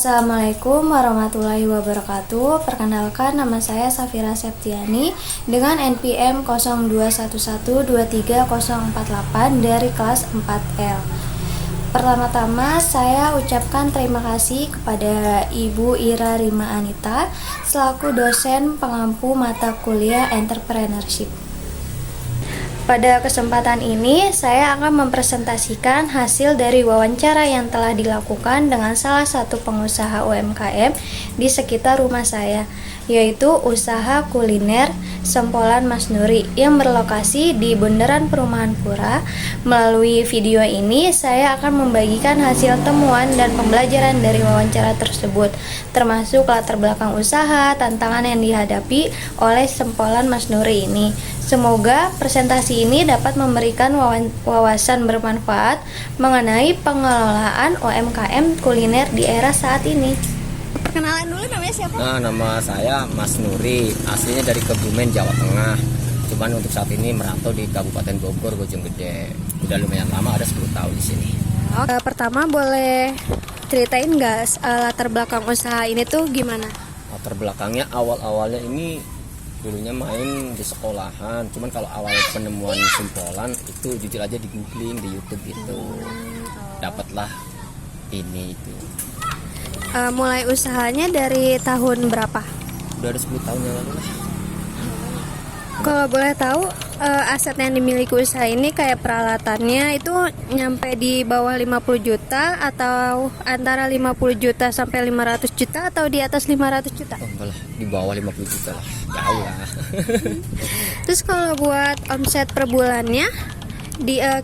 Assalamualaikum warahmatullahi wabarakatuh. Perkenalkan, nama saya Safira Septiani dengan NPM 0211230048 dari kelas 4L. Pertama-tama saya ucapkan terima kasih kepada Ibu Ira Rima Anita selaku dosen pengampu mata kuliah Entrepreneurship. Pada kesempatan ini, saya akan mempresentasikan hasil dari wawancara yang telah dilakukan dengan salah satu pengusaha UMKM di sekitar rumah saya, yaitu usaha kuliner Sempolan Mas Nuri yang berlokasi di Bundaran Perumahan Pura. Melalui video ini, saya akan membagikan hasil temuan dan pembelajaran dari wawancara tersebut, termasuk latar belakang usaha, tantangan yang dihadapi oleh Sempolan Mas Nuri ini. Semoga presentasi ini dapat memberikan wawasan bermanfaat mengenai pengelolaan UMKM kuliner di era saat ini. Perkenalan dulu, namanya siapa? Nama saya Mas Nuri, aslinya dari Kebumen, Jawa Tengah. Cuman untuk saat ini merantau di Kabupaten Bogor, Bojonggede. Udah lumayan lama, ada 10 tahun di sini. Pertama boleh ceritain nggak latar belakang usaha ini tuh gimana? Latar belakangnya awalnya ini dulunya main di sekolahan. Cuman kalau awal penemuan Sempolan itu jujur aja di googling di YouTube gitu. Dapatlah ini itu. Mulai usahanya dari tahun berapa? Udah ada 10 tahun yang lalu lah. Kalau boleh tahu, aset yang dimiliki usaha ini kayak peralatannya itu nyampe di bawah 50 juta atau antara 50 juta sampai 500 juta atau di atas 500 juta? Oh, enggak lah, di bawah 50 juta lah. Jauh lah. Terus kalau buat omset per bulannya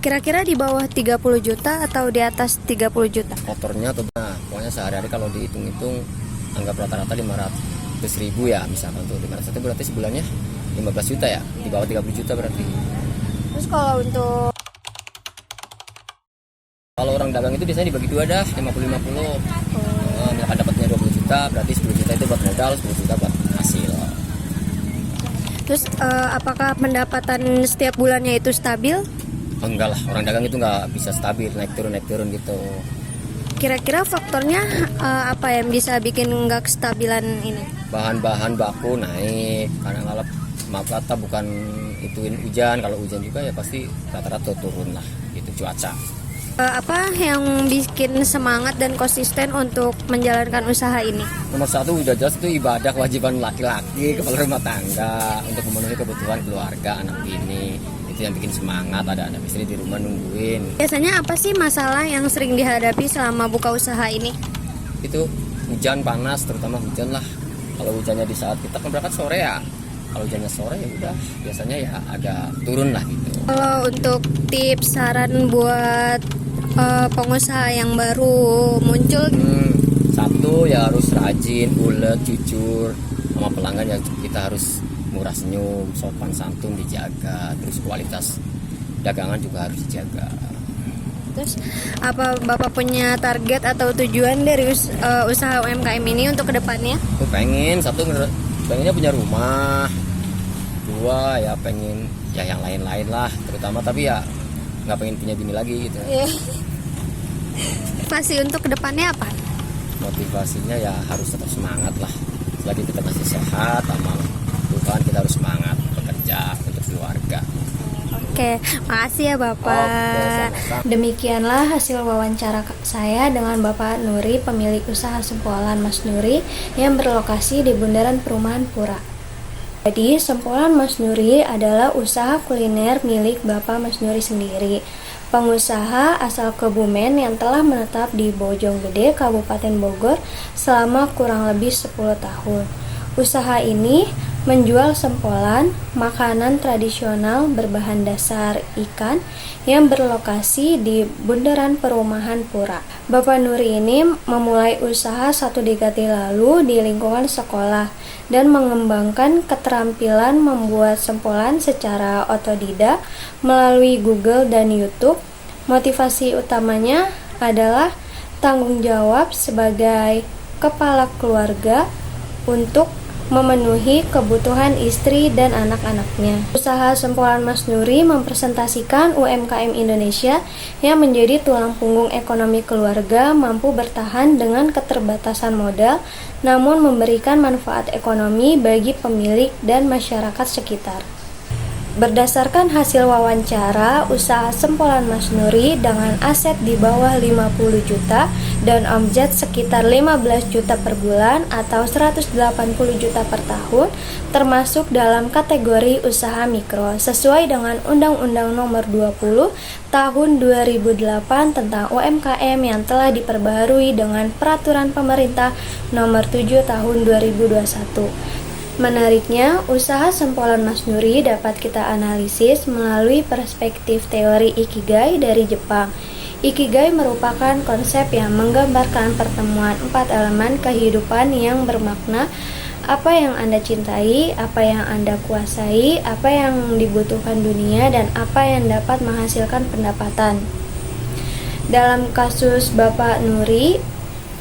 kira-kira di bawah 30 juta atau di atas 30 juta? Kotornya tuh, pokoknya sehari-hari kalau dihitung-hitung anggap rata-rata 500 ribu ya, misalkan tuh 500 ribu berarti sebulannya 15 juta ya, di bawah 30 juta berarti. Terus kalau untuk orang dagang itu biasanya dibagi dua dah, 50-50. Misalkan dapatnya 20 juta, berarti 10 juta itu buat modal, 10 juta buat hasil. Terus apakah pendapatan setiap bulannya itu stabil? Enggak lah, orang dagang itu nggak bisa stabil, naik turun gitu. Kira-kira faktornya apa yang bisa bikin nggak kestabilan ini? Bahan-bahan baku naik, karena ngalap maaf kata bukan ituin hujan. Kalau hujan juga ya pasti rata-rata turun lah, gitu cuaca. Apa yang bikin semangat dan konsisten untuk menjalankan usaha ini? Nomor satu udah jelas itu ibadah, kewajiban laki-laki, kepala rumah tangga untuk memenuhi kebutuhan keluarga anak ini. Itu yang bikin semangat, ada anak istri di rumah nungguin. Biasanya apa sih masalah yang sering dihadapi selama buka usaha ini? Itu hujan, panas, terutama hujan lah. Kalau hujannya di saat kita kan berangkat sore ya, kalau hujannya sore ya udah biasanya ya agak turun lah gitu. Kalau untuk tips saran buat pengusaha yang baru muncul, satu ya harus rajin, ulet, jujur sama pelanggan. Ya kita harus murah senyum, sopan santun dijaga, terus kualitas dagangan juga harus dijaga. Terus apa Bapak punya target atau tujuan dari usaha UMKM ini untuk kedepannya? Aku pengennya punya rumah, dua ya pengen ya yang lain-lain lah, terutama tapi ya nggak pengen punya bini lagi gitu. Motivasi untuk kedepannya apa? Motivasinya ya harus tetap semangat lah, selagi kita masih sehat sama Tuhan kita harus semangat bekerja untuk keluarga. Oke, makasih ya Bapak. Demikianlah hasil wawancara saya dengan Bapak Nuri, pemilik usaha Sempolan Mas Nuri yang berlokasi di Bundaran Perumahan Pura. Jadi, Sempolan Mas Nuri adalah usaha kuliner milik Bapak Mas Nuri sendiri. Pengusaha asal Kebumen yang telah menetap di Bojonggede, Kabupaten Bogor selama kurang lebih 10 tahun. Usaha ini menjual sempolan, makanan tradisional berbahan dasar ikan yang berlokasi di Bundaran Perumahan Pura. Bapak Nuri ini memulai usaha 1 dekade lalu di lingkungan sekolah dan mengembangkan keterampilan membuat sempolan secara otodidak melalui Google dan YouTube. Motivasi utamanya adalah tanggung jawab sebagai kepala keluarga untuk memenuhi kebutuhan istri dan anak-anaknya. Usaha Sempolan Mas Nuri mempresentasikan UMKM Indonesia yang menjadi tulang punggung ekonomi keluarga, mampu bertahan dengan keterbatasan modal, namun memberikan manfaat ekonomi bagi pemilik dan masyarakat sekitar. Berdasarkan hasil wawancara, usaha Sempolan Mas Nuri dengan aset di bawah 50 juta dan omset sekitar 15 juta per bulan atau 180 juta per tahun termasuk dalam kategori usaha mikro sesuai dengan Undang-Undang Nomor 20 Tahun 2008 tentang UMKM yang telah diperbaharui dengan Peraturan Pemerintah Nomor 7 Tahun 2021. Menariknya, usaha Sempolan Mas Nuri dapat kita analisis melalui perspektif teori Ikigai dari Jepang. Ikigai merupakan konsep yang menggambarkan pertemuan 4 elemen kehidupan yang bermakna: apa yang Anda cintai, apa yang Anda kuasai, apa yang dibutuhkan dunia, dan apa yang dapat menghasilkan pendapatan. Dalam kasus Bapak Nuri,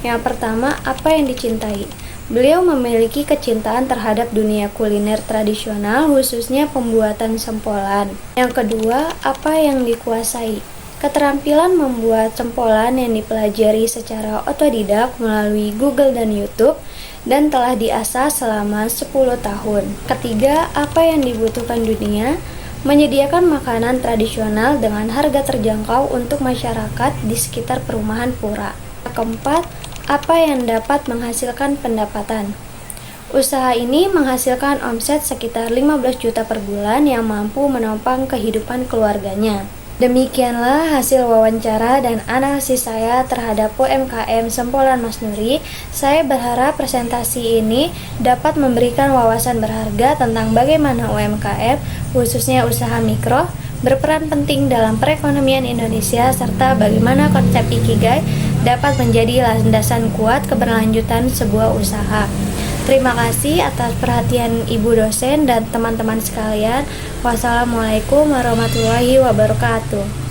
yang pertama, apa yang dicintai? Beliau memiliki kecintaan terhadap dunia kuliner tradisional, khususnya pembuatan sempolan. Yang kedua, apa yang dikuasai? Keterampilan membuat sempolan yang dipelajari secara otodidak melalui Google dan YouTube dan telah diasah selama 10 tahun. Ketiga, apa yang dibutuhkan dunia? Menyediakan makanan tradisional dengan harga terjangkau untuk masyarakat di sekitar perumahan pura. Keempat, apa yang dapat menghasilkan pendapatan? Usaha ini menghasilkan omset sekitar 15 juta per bulan yang mampu menopang kehidupan keluarganya. Demikianlah hasil wawancara dan analisis saya terhadap UMKM Sempolan Mas Nuri. Saya berharap presentasi ini dapat memberikan wawasan berharga tentang bagaimana UMKM, khususnya usaha mikro, berperan penting dalam perekonomian Indonesia serta bagaimana konsep Ikigai dapat menjadi landasan kuat keberlanjutan sebuah usaha. Terima kasih atas perhatian Ibu dosen dan teman-teman sekalian. Wassalamualaikum warahmatullahi wabarakatuh.